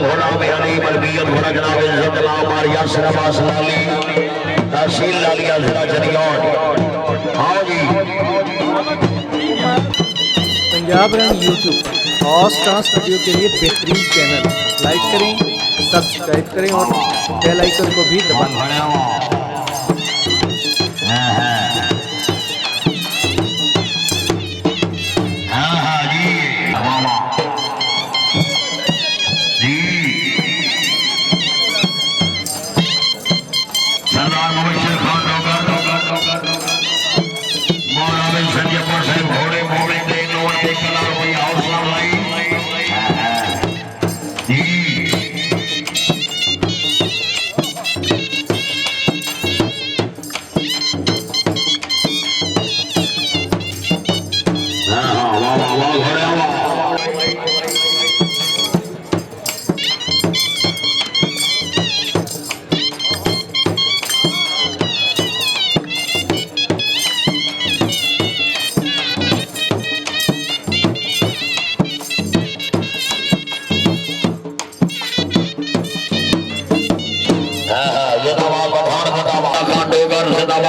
घोड़ा बिहारी बलबीयत घोड़ा जनाब इज्जत लामार यासिर अब्बास लाली तहसील लालिया जिला जनियार। हाँ जी पंजाब रंग यूट्यूब और स्टार्स वीडियो के लिए बेहतरीन चैनल लाइक करें, सब्सक्राइब करें और बेल आइकन को भी दबाएं।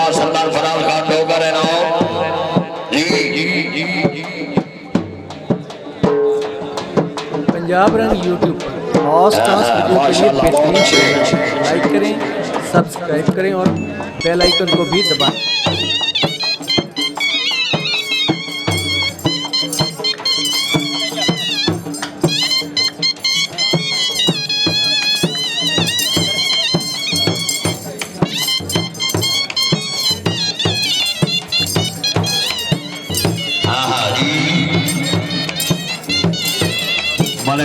सरदार फराज खान डोगर है ना पंजाब रंग यूट्यूब और स्टार्स वीडियो के लिए बेहतरीन चैनल लाइक करें, सब्सक्राइब करें और बेल आइकन को भी दबाएं।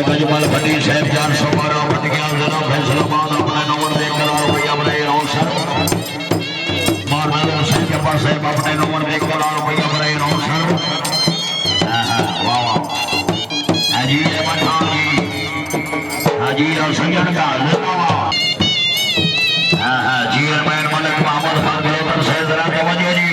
गजमल भट्टी साहब 412 भटिया जिला फैसलाबाद अपने नंबर देखकर और भैया बड़े रौशन मारना साहब के पास साहब अपने नंबर देखकर और भैया बड़े रौशन। वाह हाजी पठान जी हाजी और संजन का जी मैन मलिक मोहम्मद खान गिलोतर से जरा के वजह जी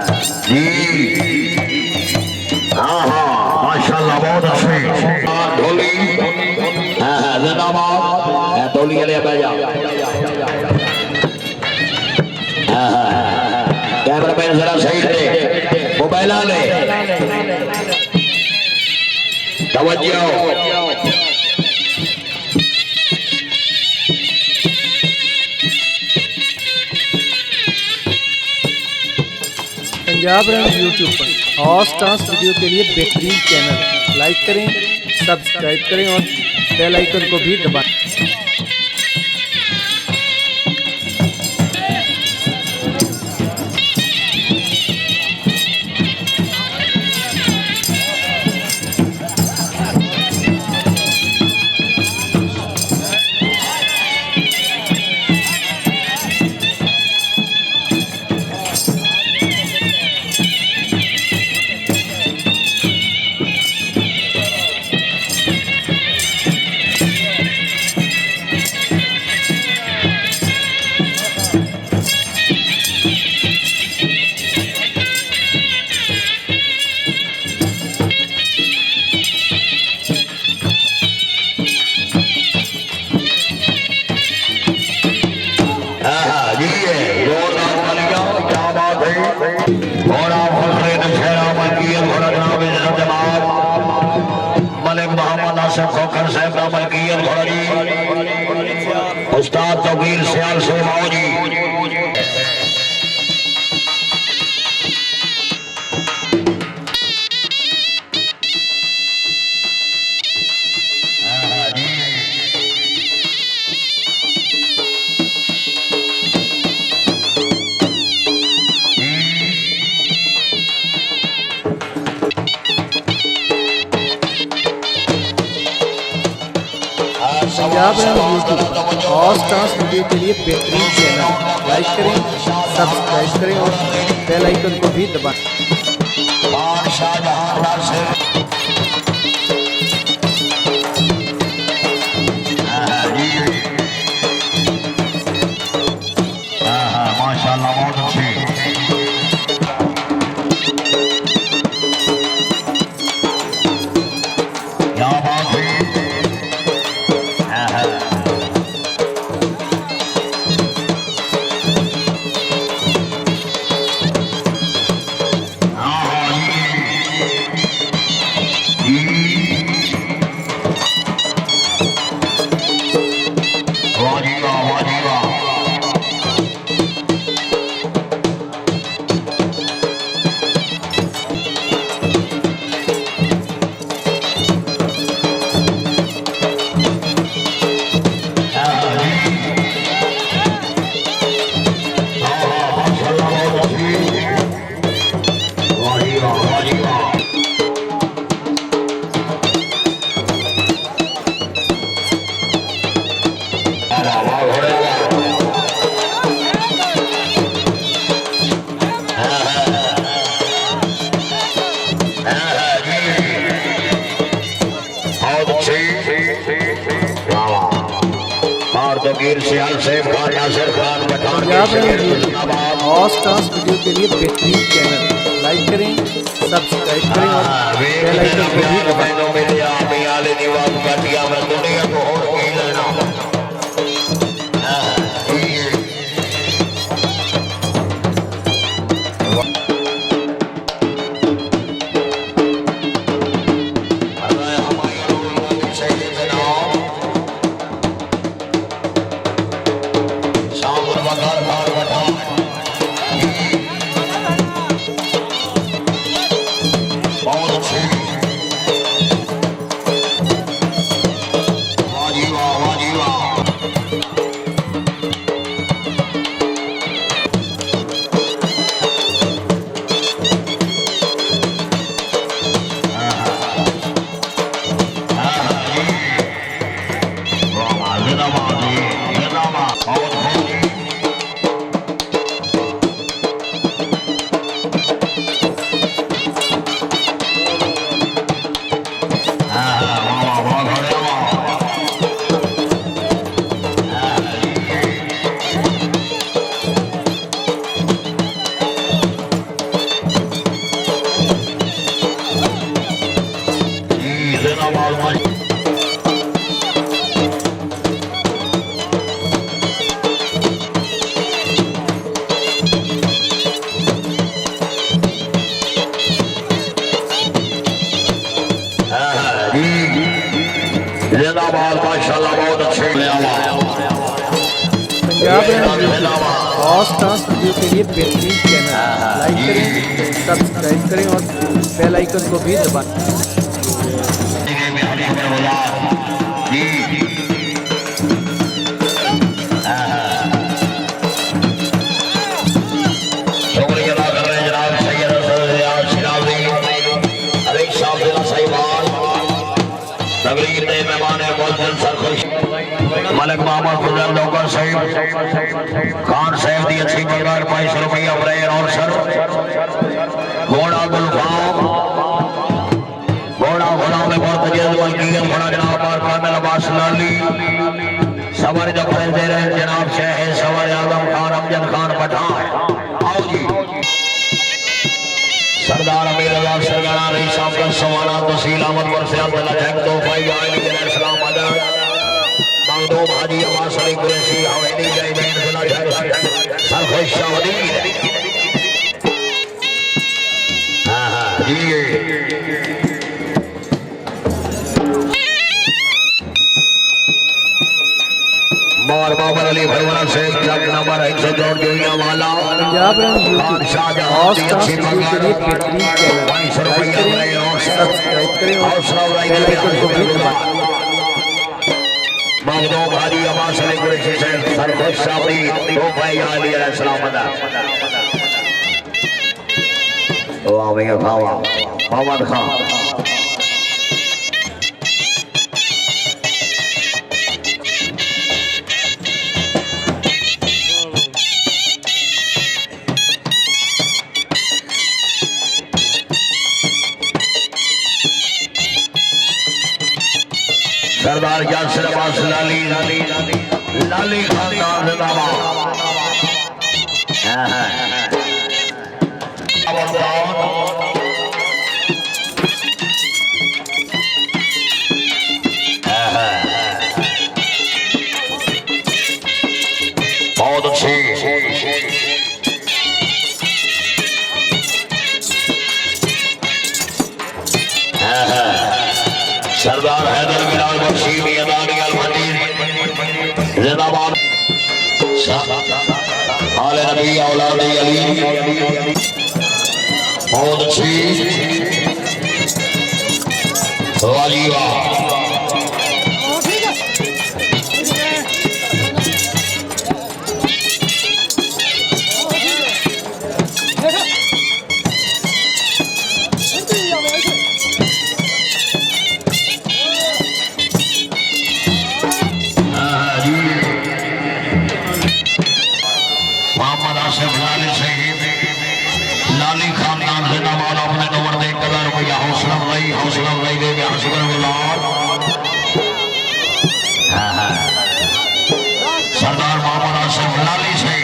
जी माशाल्लाह बहुत अच्छे ढोली जिंदाबाद ढोली वाले बैजा कैमरा मैन जरा सही करे मोबाइल ले तवज्जो पंजाब रंग यूट्यूब पर और स्टार्स वीडियो के लिए बेहतरीन चैनल लाइक करें, सब्सक्राइब करें और बेल आइकन को भी दबाएं। उस्ताद तौकीर सियाल से मौजी पंजाब रंग यूट्यूब और स्टार्स वीडियो के लिए बेहतरीन चैनल लाइक करें, सब्सक्राइब करें और बेल आइकन को भी दबाएं। शाहजहां से माशाल्लाह बहुत अच्छी क्या बात है। गिर सियाल सैफ खान नासिर खान पठान पंजाब रंग हॉट स्टार्स वीडियो के लिए बेहतरीन चैनल लाइक करें, सब्सक्राइब करें और बेल आइकन को भी दबाएं। जिंदाबाद माशाल्लाह बहुत अच्छे पंजाब रंग हॉट स्टार्स वीडियो के लिए बेहतरीन चैनल लाइक करें, सब्सक्राइब करें और बेल आइकन को भी दबाएं। मलिक मोहम्मद गुजर लोकर साहिब खान साहब दी अच्छी पगार 500 रुपया ब्रेन और सर घोड़ा गुलफाम घोड़ा गुलाम में बहुत जज्बा की घोड़ा जनाब और कामिल अब्बास लाली सवारी जो फैल दे रहे जनाब शाह सवारी आजम खान अमजद खान पठान आओ जी सरदार अमीर अल्लाह सरगाना रही साहब का सवाना तहसील अहमदपुर से अब्दुल्ला जंग तो भाई आए के इस्लाम अदर दो भाजी आवाज सली कुरैशी हवेली जय जैन गुना जय सरखुश शाहदीन हां जी मार बाबर अली भरवाना से क्लब नंबर 104 दुनिया वाला पंजाब रंग हॉट स्टार्स वीडियो के लिए बेहतरीन चैनल लाइक करें, सब्सक्राइब करें और बेल आइकन को भी दबाएं। दो भारी आवाज सली कुरैशी से सरखुश शाहदीन दो भाई आली अलैहिस्सलाम अदा वाह भैया खावा मोहम्मद खान सरदार यासिर अब्बास लाली लाली खानदान जिंदाबाद। बहुत अच्छी सरदार हैदर बिलाल बख्शी जिंदाबाद। आले नबी औलाद अली बहुत अच्छी वाजीवा। लाली खानदान जिंदाबाद। अपने नंबर दे कलर भैया हौसला अफजाई दे सरदार मोहम्मद आसिफ लाली से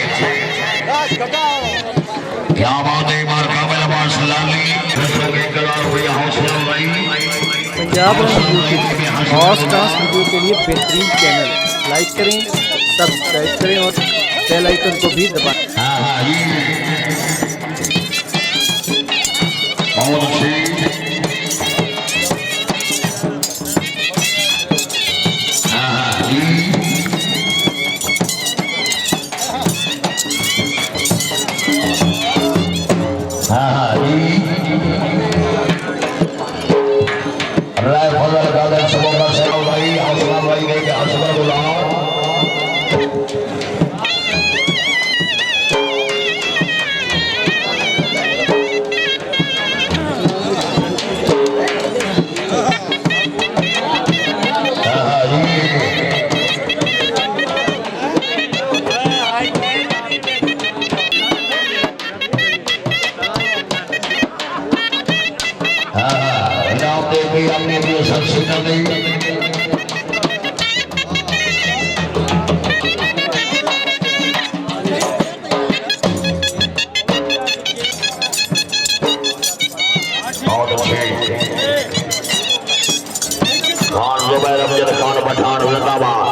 क्या बात है। बार काबिल अब्बास लाली कलर भैया हौसला अफजाई। पंजाब रंग यूट्यूब और डांस वीडियो के लिए बेहतरीन चैनल लाइक करें, सब्सक्राइब करें और बेल आइकन को भी दबाएं। बहुत अच्छी अपने लिए सबसे नहीं बहुत अच्छे खान जुबैर अमजद खान पठान जिंदाबाद।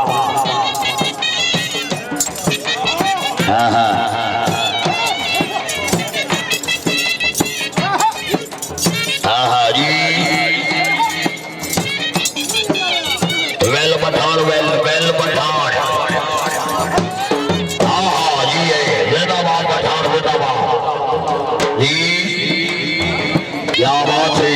क्या बात है।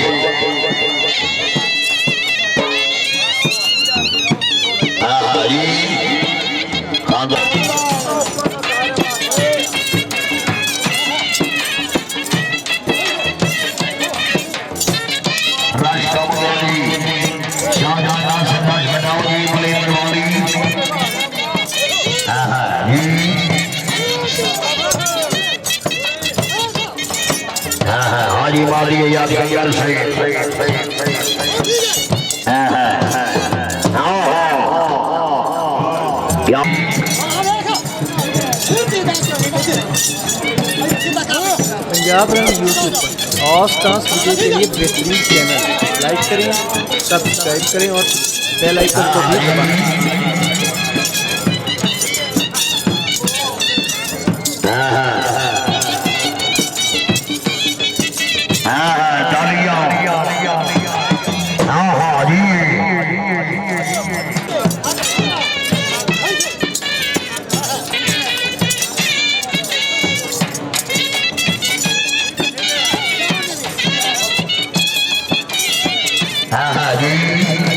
हाजी मारी याद यार सही पंजाब रंग यूट्यूब और डांस वीडियो के लिए बेहतरीन चैनल लाइक करें, सब्सक्राइब करें और बेल आइकन को भी दबाएं। हाँ जी